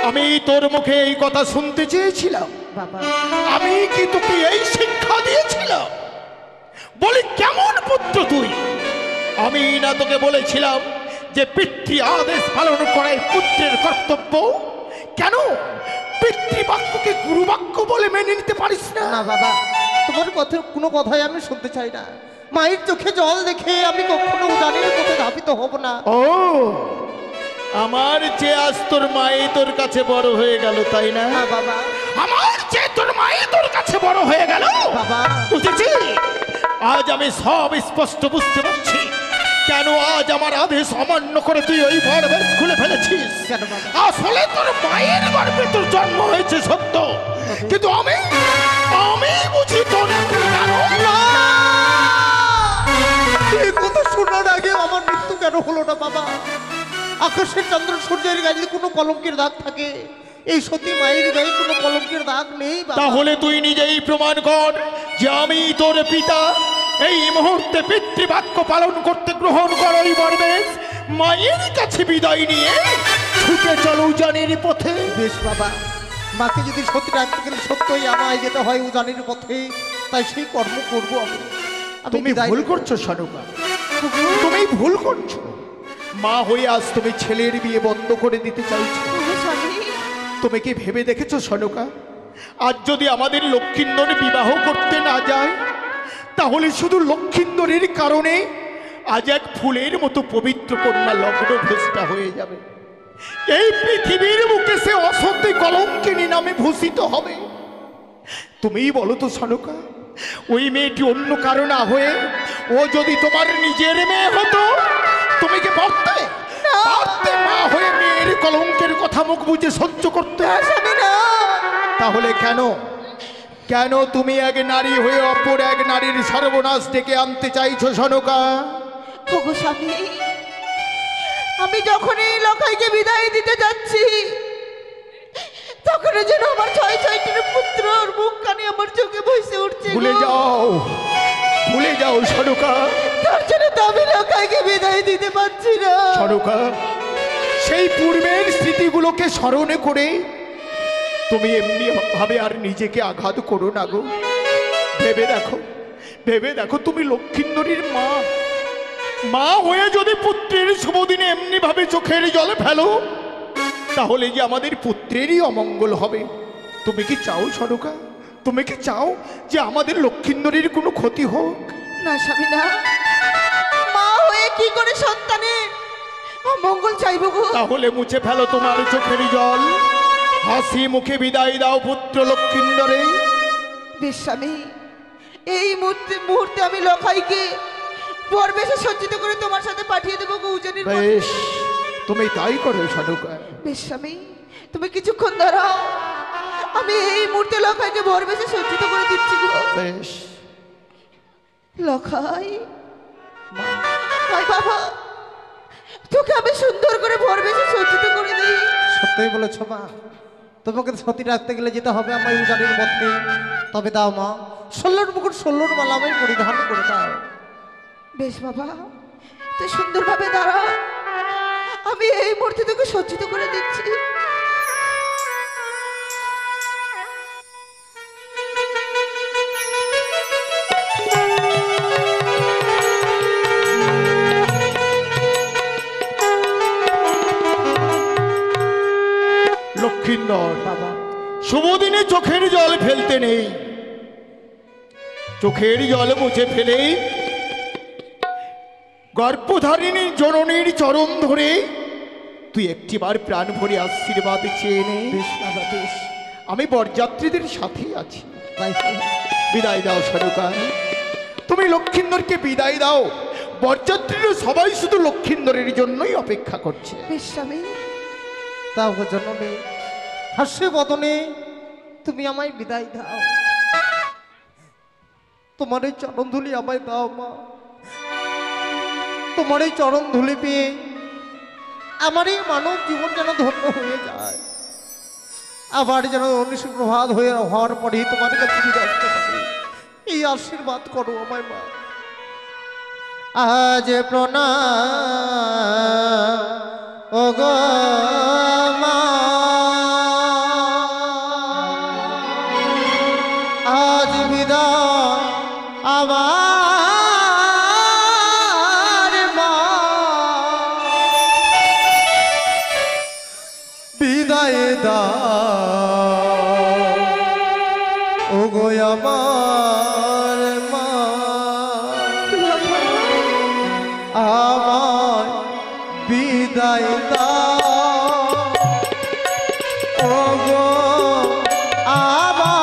আমি তোর মুখে এই কথা শুনতে চেয়েছিলাম? বাবা আমি কি তোকে এই শিক্ষা দিয়েছিলাম? বলি কেমন পুত্র তুই? আমি না তোকে বলেছিলাম যে পিতৃ আদেশ পালন করাই পুত্রের কর্তব্য? কেন পিতৃবাক্যকে গুরুবাক্য বলে মেনে নিতে পারিস না? না বাবা, তোমার কথা কোনো কথাই আমি শুনতে চাই না। মায়ের চোখে জল দেখে আমি কখনো উজানির পথে ধাবিত হব না। ও, আমার যে আজ তোর মায়ে তোর কাছে বড় হয়ে গেল, তাই না? হ্যাঁ বাবা। আমার যে তোর মায়ে তোর কাছে বড় হয়ে গেল, বাবা বুঝেছি? আজ আমি সব স্পষ্ট বুঝতে পারছি কেন আজ আমার আদেশ অমান্য করে তুই ওই বরবেশ খুলে ফেলেছিস। কেন বাবা? আসলে তোর মায়ের গর্ভে তোর জন্ম হয়েছে সত্য, কিন্তু আমি বুঝি তোর এই কথা শোনার আগে আমার মৃত্যু কেন হলো না বাবা? আকাশের চন্দ্র সূর্যের গায়ে যদি কোনো কলঙ্কের দাগ থাকে, এই সতী মায়ের গায়ে কোনো কলঙ্কের দাগ নেই বাবা। তাহলে তুই নিজেই প্রমাণ কর যে আমি তোর পিতা। এই মুহূর্তে পিতৃবাক্য পালন করতে গ্রহণ কর ওই বরবেশ, মায়ের কাছে বিদায় নিয়ে ছুটে চলো উজানির পথে। বেশ বাবা, মাকে যদি সত্যি রাখতে গেলে সত্যই আমায় যেতে হয় উজানির পথে, তাই সেই কর্ম করবো আমি। তুমি ভুল করছো সনুকা, তুমি ভুল করছো। মা হয়ে আজ তুমি ছেলের বিয়ে বন্ধ করে দিতে চাইছো। তুমি কি ভেবে দেখেছো সনুকা, আজ যদি আমাদের লক্ষ্মীন্দর বিবাহ করতে না যায়, তাহলে শুধু লক্ষ্মীন্দরের কারণে আজ এক ফুলের মতো পবিত্র কন্যা লগ্ন ভ্রষ্টা হয়ে যাবে। এই পৃথিবীর বুকে সে অসত্যি কলঙ্কিনী নামে ভূষিত হবে। তুমিই বলো তো সনুকা, ওই মেয়েটি অন্য কারো না হয়ে ও যদি তোমার নিজের মেয়ে হতো, তুমি কি পারতে? মা হয়ে মেয়ের কলঙ্কের কথা মুখ বুঝে সহ্য করতে? তাহলে কেন তুমি এক নারী হয়ে অপর এক নারীর সর্বনাশ ডেকে আনতে চাইছো সনুকা? ওগো স্বামী, আমি যখন এই লখাইকে বিদায় দিতে যাচ্ছি, তখন যেন আমার ছয়টি পুত্রর মুখ কানে আমার চোখে ভেসে উঠছে। ভুলে যাও সনুকা, তার জন্য তো আমি লখাইকে বিদায় দিতে পারছি না। সনুকা, সেই পূর্বের স্মৃতিগুলোকে স্মরণে করে তুমি এমনি ভাবে আর নিজেকে আঘাত করো না গো। ভেবে দেখো তুমি লক্ষ্মীন্দরীর মা হয়ে যদি পুত্রের শুভদিনে এমনি ভাবে চোখের জলে ফেলো, তাহলে যে আমাদের পুত্রেরই অমঙ্গল হবে। তুমি কি চাও সনুকা? তুমি কি চাও যে আমাদের লক্ষ্মীন্দরীর কোনো ক্ষতি হোক? না স্বামী না, মা হয়ে কি করে সন্তানের অমঙ্গল চাইব গো? তাহলে মুছে ফেলো তোমার চোখের জল, হাসি মুখে বিদায় দাও পুত্র লক্ষ্মীন্দরে। বেশ স্বামী, এই মুহূর্তে আমি লখাইকে বরবেশে সজ্জিত করে তোমার সাথে পাঠিয়ে দেবো গো উজানির পথে। বেশ, তুমি তাই করো সনুকা। বেশ স্বামী, তুমি কিছুক্ষণ দাঁড়াও, আমি এই মুহূর্তে লখাইকে বরবেশে সজ্জিত করে দিচ্ছি গো। বেশ। লখাই, ভাই বাবা, তোকে আমি সুন্দর করে বরবেশে সজ্জিত করে দিই। সত্যই বলেছ মা, তোমাকে সতী রাখতে গেলে যেতে হবে আমার উজানির পথে। তবে দাও মা, 16 মুকুট 16 মালা আমি পরিধান করে দাও। বেশ বাবা, তুই সুন্দরভাবে দাঁড়া, আমি এই মুহূর্তে তোকে সজ্জিত করে দিচ্ছি। লক্ষ্মীন্দর বাবা শুভদিনে চোখের জল ফেলতে নেই, চোখের জল মুছে ফেলেই গর্ভধারিণী জননীর চরণ ধরে তুই একটিবার প্রাণ ভরে আশীর্বাদ চেয়ে নে। বেশ বাবা বেশ, আমি বরযাত্রীদের সাথেই আছি। তাই বিদায় দাও সনুকা, তুমি লক্ষ্মীন্দরকে বিদায় দাও। বরযাত্রীরা সবাই শুধু লক্ষ্মীন্দরের জন্যই অপেক্ষা করছে। বেশ স্বামী, দাও গো জননী, হাস্য বদনে তুমি আমায় বিদায় দাও। তোমার এই চরণ ধুলি আমায় দাও মা। তোমার এই চরণ ধুলি পেয়ে আমার এই মানব জীবন যেন ধন্য হয়ে যায়। আবার যেন নিশিপ্রভাত হওয়ার পরেই তোমার কাছে ফিরে আসতে পারি, এই আশীর্বাদ করো আমায় মা। আজ প্রণাম ও গো মা। আমার বিদায় দাও ওগো আমার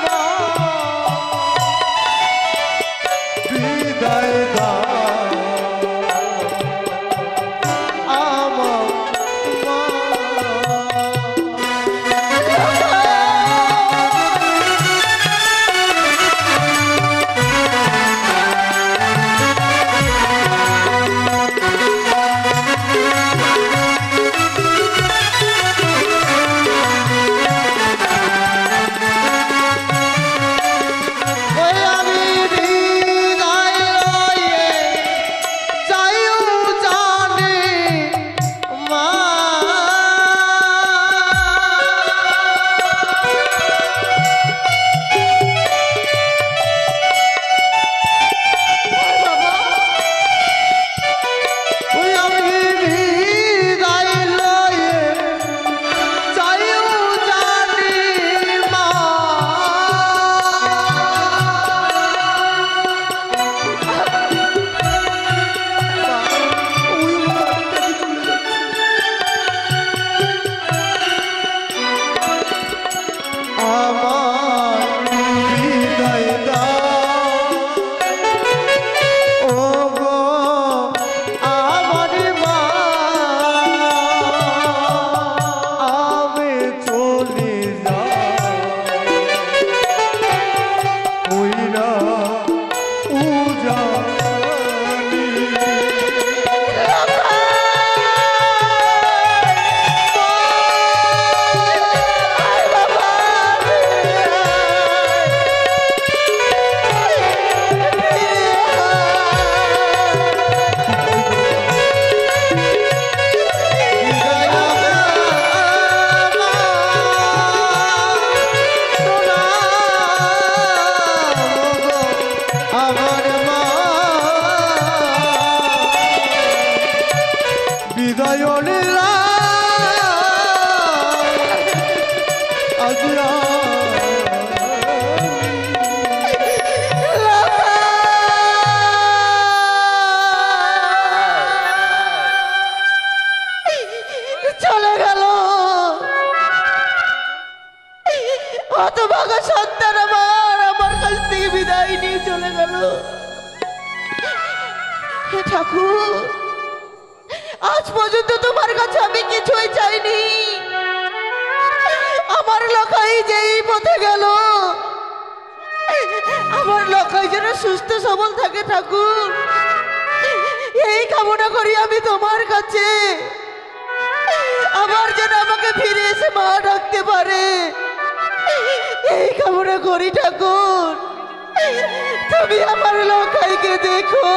মা বিদায় দাও আমার মা চলে গেল হতভাগা সন্তান আমার কাছ থেকে বিদায় নিয়ে চলে গেল। হে ঠাকুর, আজ পর্যন্ত তোমার কাছে আমি কিছুই চাইনি। আমার লখাই যেই পথে গেল, আমার লখাই যেন সুস্থ সবল থাকে ঠাকুর, এই কামনা করি আমি তোমার কাছে। আবার যেন আমাকে ফিরে এসে মা ডাকতে পারে, এই কামনা করি ঠাকুর। তুমি আমার লখাইকে দেখো।